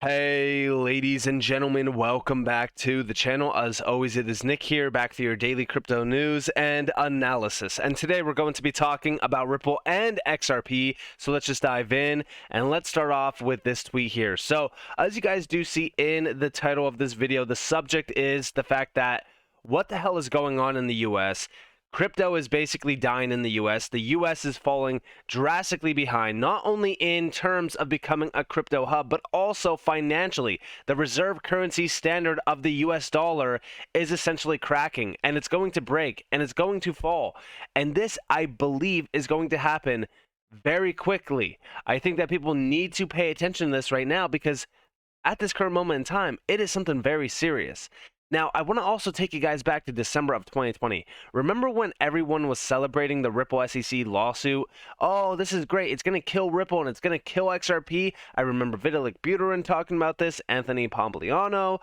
Hey, ladies and gentlemen, welcome back to the channel. As always, it is Nick here, back for your daily crypto news and analysis. And today we're going to be talking about Ripple and XRP. So let's just dive in and let's start off with this tweet here. So as you guys do see in the title of this video, the subject is the fact that what the hell is going on in the US? Crypto is basically dying in the US. The US is falling drastically behind, not only in terms of becoming a crypto hub, but also financially. The reserve currency standard of the US dollar is essentially cracking, and it's going to break, and it's going to fall. And this, I believe, is going to happen very quickly. I think that people need to pay attention to this right now because at this current moment in time, it is something very serious. Now, I want to also take you guys back to December of 2020. Remember when everyone was celebrating the Ripple SEC lawsuit? Oh, this is great. It's going to kill Ripple and it's going to kill XRP. I remember Vitalik Buterin talking about this, Anthony Pompliano.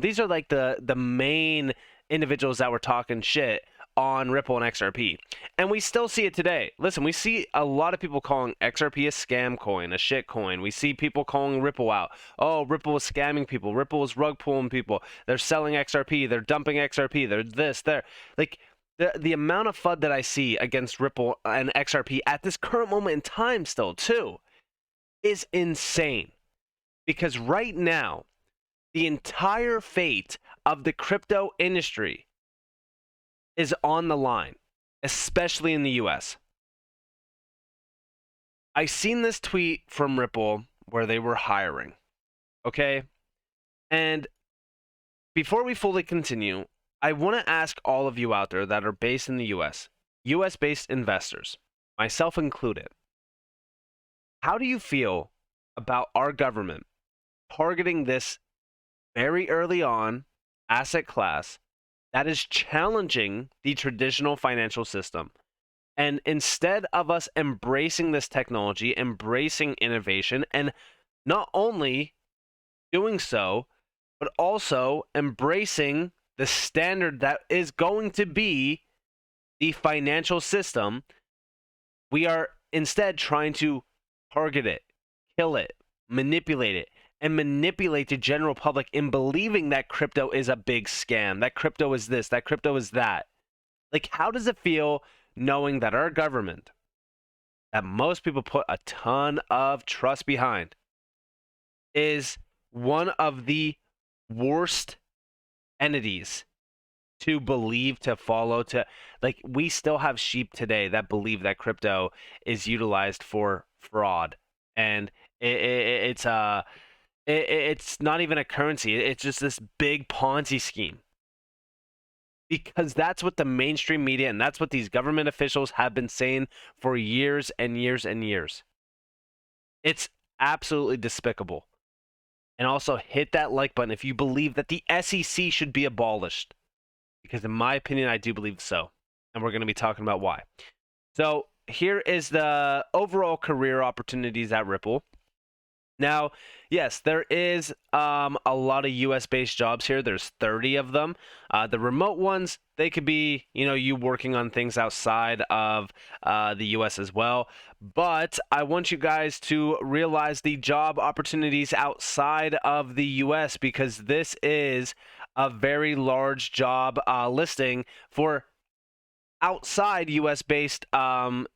These are like the main individuals that were talking shit on Ripple and XRP. And we still see it today. Listen, we see a lot of people calling XRP a scam coin, a shit coin. We see people calling Ripple out. Oh, Ripple is scamming people. Ripple is rug pulling people. They're selling XRP. They're dumping XRP. They're this, they're like the amount of FUD that I see against Ripple and XRP at this current moment in time still too is insane. Because right now, the entire fate of the crypto industry is on the line, especially in the US. I seen this tweet from Ripple where they were hiring, okay? And before we fully continue, I want to ask all of you out there that are based in the US, US-based investors, myself included, how do you feel about our government targeting this very early on asset class that is challenging the traditional financial system? And instead of us embracing this technology, embracing innovation, and not only doing so, but also embracing the standard that is going to be the financial system, we are instead trying to target it, kill it, manipulate it, and manipulate the general public in believing that crypto is a big scam, that crypto is this, that crypto is that. Like, how does it feel knowing that our government, that most people put a ton of trust behind, is one of the worst entities to believe, to follow, to like, we still have sheep today that believe that crypto is utilized for fraud, and it's not even a currency. It's just this big Ponzi scheme. Because that's what the mainstream media and that's what these government officials have been saying for years and years and years. It's absolutely despicable. And also hit that like button if you believe that the SEC should be abolished. Because in my opinion, I do believe so. And we're going to be talking about why. So here is the overall career opportunities at Ripple. Now, yes, there is a lot of US-based jobs here. There's 30 of them. The remote ones, they could be, you working on things outside of the US as well. But I want you guys to realize the job opportunities outside of the US, because this is a very large job listing for outside US-based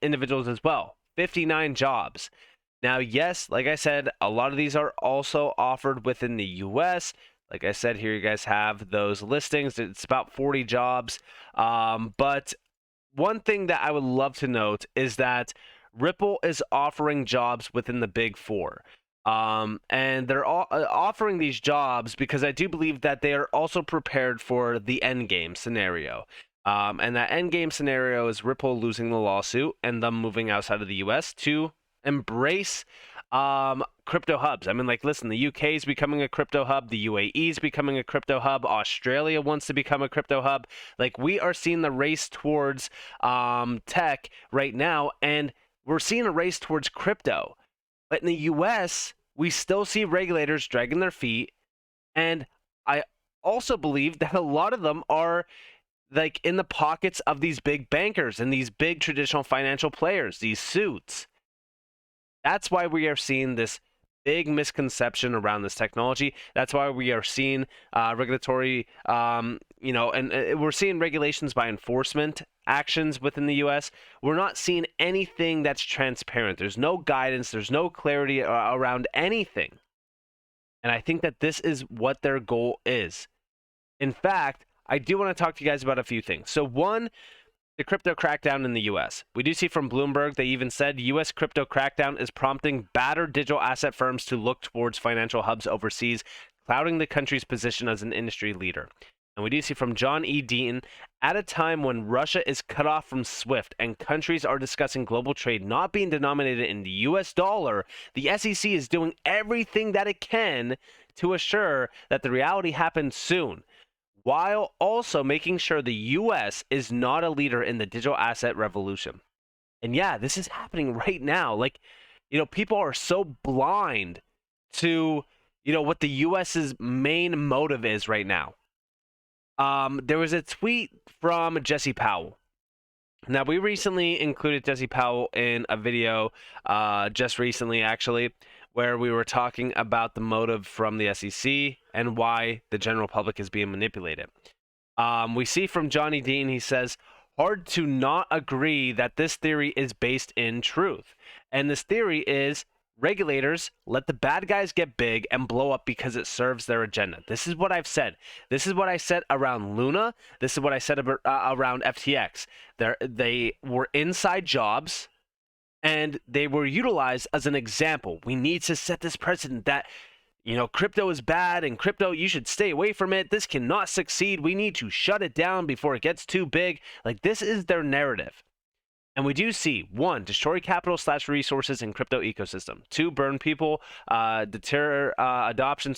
individuals as well. 59 jobs. Now, yes, like I said, a lot of these are also offered within the US. Like I said, here you guys have those listings. It's about 40 jobs. But one thing that I would love to note is that Ripple is offering jobs within the Big Four. And they're offering these jobs because I do believe that they are also prepared for the end game scenario. And that end game scenario is Ripple losing the lawsuit and them moving outside of the US to embrace crypto hubs. I mean, like, listen, the UK is becoming a crypto hub. The UAE is becoming a crypto hub. Australia wants to become a crypto hub. Like, we are seeing the race towards tech right now, and we're seeing a race towards crypto. But in the US, we still see regulators dragging their feet, and I also believe that a lot of them are like in the pockets of these big bankers and these big traditional financial players, these suits. That's why we are seeing this big misconception around this technology. That's why we are seeing regulatory, and we're seeing regulations by enforcement actions within the U.S. We're not seeing anything that's transparent. There's no guidance. There's no clarity around anything. And I think that this is what their goal is. In fact, I do want to talk to you guys about a few things. So one, the crypto crackdown in the U.S. We do see from Bloomberg, they even said U.S. crypto crackdown is prompting battered digital asset firms to look towards financial hubs overseas, clouding the country's position as an industry leader. And we do see from John E. Deaton, at a time when Russia is cut off from SWIFT and countries are discussing global trade not being denominated in the U.S. dollar, the SEC is doing everything that it can to assure that the reality happens soon, while also making sure the U.S. is not a leader in the digital asset revolution. And yeah, this is happening right now. Like, people are so blind to, what the U.S.'s main motive is right now. There was a tweet from Jesse Powell. Now, we recently included Jesse Powell in a video just recently, actually, where we were talking about the motive from the SEC and why the general public is being manipulated. We see from Johnny Dean, he says, hard to not agree that this theory is based in truth. And this theory is regulators let the bad guys get big and blow up because it serves their agenda. This is what I've said. This is what I said around Luna. This is what I said around FTX. They were inside jobs, and they were utilized as an example. We need to set this precedent that, crypto is bad and crypto, you should stay away from it. This cannot succeed. We need to shut it down before it gets too big. Like, this is their narrative. And we do see, 1, destroy capital/resources in crypto ecosystem. 2, burn people, deter adoption,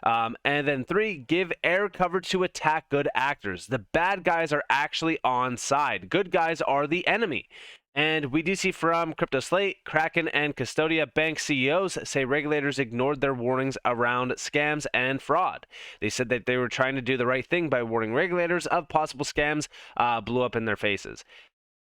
and then 3, give air cover to attack good actors. The bad guys are actually on side. Good guys are the enemy. And we do see from Crypto Slate, Kraken, and Custodia bank CEOs say regulators ignored their warnings around scams and fraud. They said that they were trying to do the right thing by warning regulators of possible scams, blew up in their faces.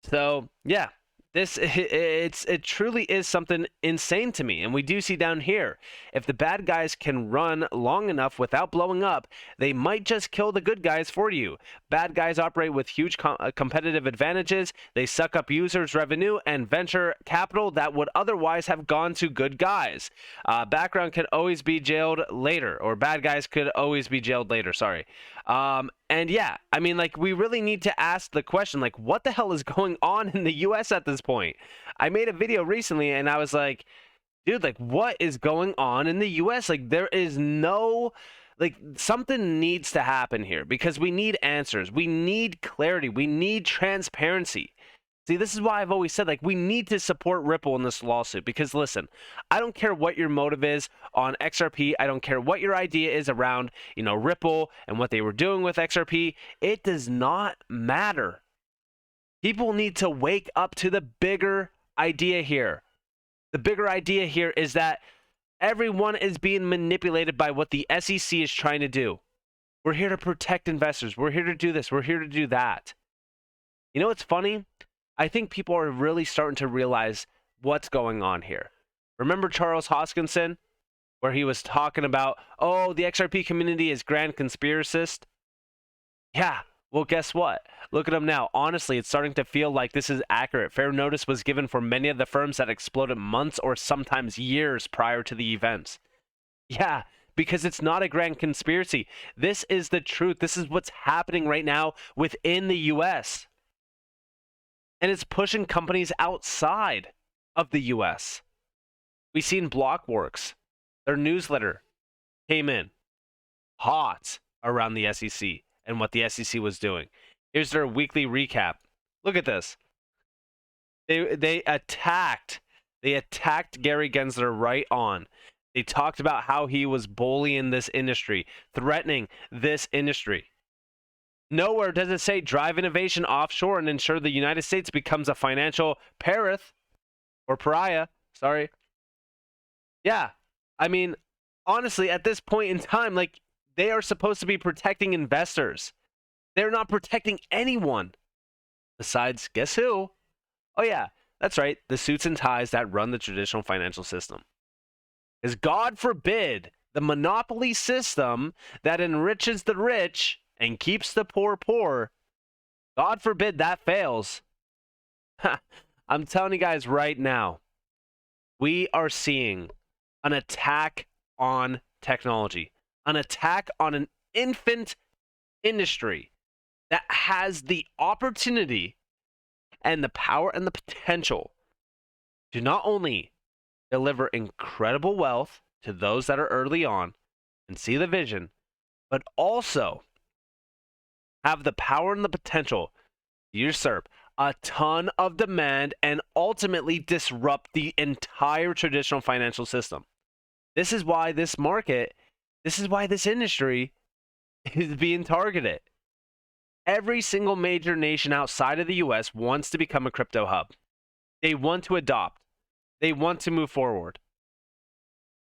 So, yeah, it truly is something insane to me. And we do see down here, if the bad guys can run long enough without blowing up, they might just kill the good guys for you. Bad guys operate with huge competitive advantages. They suck up users' revenue and venture capital that would otherwise have gone to good guys. Background can always be jailed later, or bad guys could always be jailed later, sorry. And yeah, I mean, like, we really need to ask the question, like, what the hell is going on in the U.S. at this point? I made a video recently and I was like, dude, like, what is going on in the U.S.? Like, there is no, like, something needs to happen here because we need answers. We need clarity. We need transparency. See, this is why I've always said, like, we need to support Ripple in this lawsuit because, listen, I don't care what your motive is on XRP. I don't care what your idea is around, Ripple and what they were doing with XRP. It does not matter. People need to wake up to the bigger idea here. The bigger idea here is that everyone is being manipulated by what the SEC is trying to do. We're here to protect investors. We're here to do this. We're here to do that. You know what's funny? I think people are really starting to realize what's going on here. Remember Charles Hoskinson, where he was talking about, oh, the XRP community is grand conspiracist? Yeah, well, guess what? Look at them now. Honestly, it's starting to feel like this is accurate. Fair notice was given for many of the firms that exploded months or sometimes years prior to the events. Yeah, because it's not a grand conspiracy. This is the truth. This is what's happening right now within the U.S., and it's pushing companies outside of the U.S. We've seen Blockworks, their newsletter came in hot around the SEC and what the SEC was doing. Here's their weekly recap. Look at this. They attacked Gary Gensler right on. They talked about how he was bullying this industry, threatening this industry. Nowhere does it say drive innovation offshore and ensure the United States becomes a financial pariah. Sorry. Yeah. I mean, honestly, at this point in time, like, they are supposed to be protecting investors. They're not protecting anyone. Besides, guess who? Oh, yeah. That's right. The suits and ties that run the traditional financial system. Because God forbid the monopoly system that enriches the rich and keeps the poor poor, God forbid that fails. I'm telling you guys right now, we are seeing an attack on technology, an attack on an infant industry that has the opportunity and the power and the potential to not only deliver incredible wealth to those that are early on and see the vision, but also have the power and the potential to usurp a ton of demand and ultimately disrupt the entire traditional financial system. This is why this market, this is why this industry is being targeted. Every single major nation outside of the US wants to become a crypto hub. They want to adopt. They want to move forward.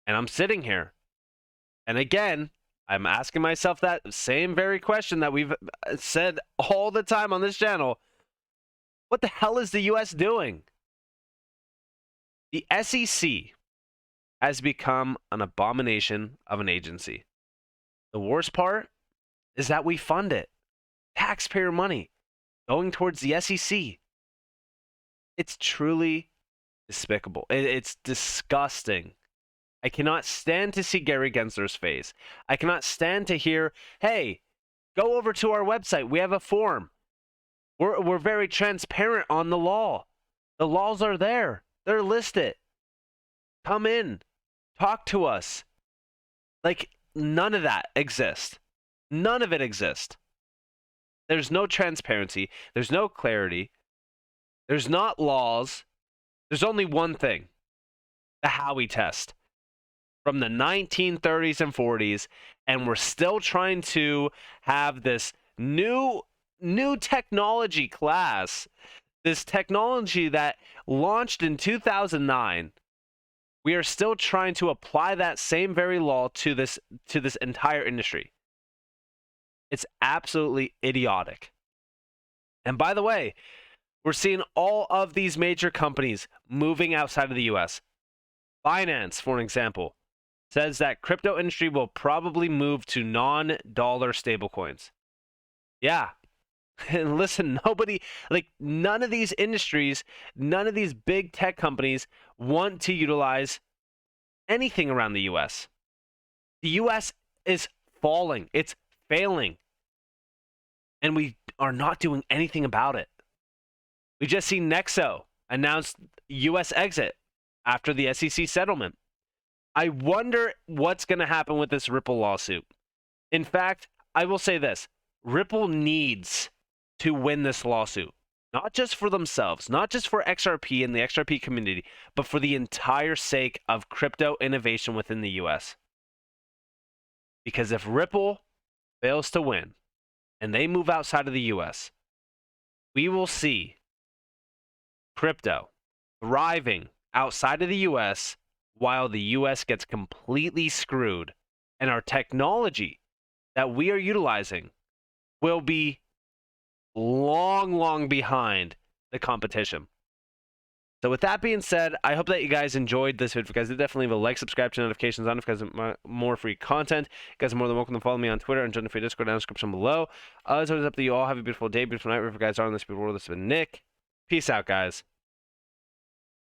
And I'm sitting here. And again, I'm asking myself that same very question that we've said all the time on this channel. What the hell is the US doing? The SEC has become an abomination of an agency. The worst part is that we fund it. Taxpayer money going towards the SEC. It's truly despicable. It's disgusting. I cannot stand to see Gary Gensler's face. I cannot stand to hear, hey, go over to our website. We have a form. We're very transparent on the law. The laws are there. They're listed. Come in. Talk to us. Like, none of that exists. None of it exists. There's no transparency. There's no clarity. There's not laws. There's only one thing. The Howey test. From the 1930s and 40s, and we're still trying to have this new technology class, this technology that launched in 2009. We are still trying to apply that same very law to this entire industry. It's absolutely idiotic. And by the way, we're seeing all of these major companies moving outside of the US. Binance, for an example, says that crypto industry will probably move to non-dollar stablecoins. Yeah. And listen, none of these industries, none of these big tech companies want to utilize anything around the US. The US is falling. It's failing. And we are not doing anything about it. We just see Nexo announce US exit after the SEC settlement. I wonder what's going to happen with this Ripple lawsuit. In fact, I will say this. Ripple needs to win this lawsuit. Not just for themselves, not just for XRP and the XRP community, but for the entire sake of crypto innovation within the US. Because if Ripple fails to win and they move outside of the US, we will see crypto thriving outside of the US while the US gets completely screwed, and our technology that we are utilizing will be long behind the competition. So with that being said, I hope that you guys enjoyed this video. Guys, definitely leave a like, subscribe to notifications on if you guys want more free content. You guys are more than welcome to follow me on Twitter and join the free Discord down in the description below. It's always up to you all. Have a beautiful day, beautiful night. Wherever you guys are in this beautiful world. This has been Nick. Peace out, guys.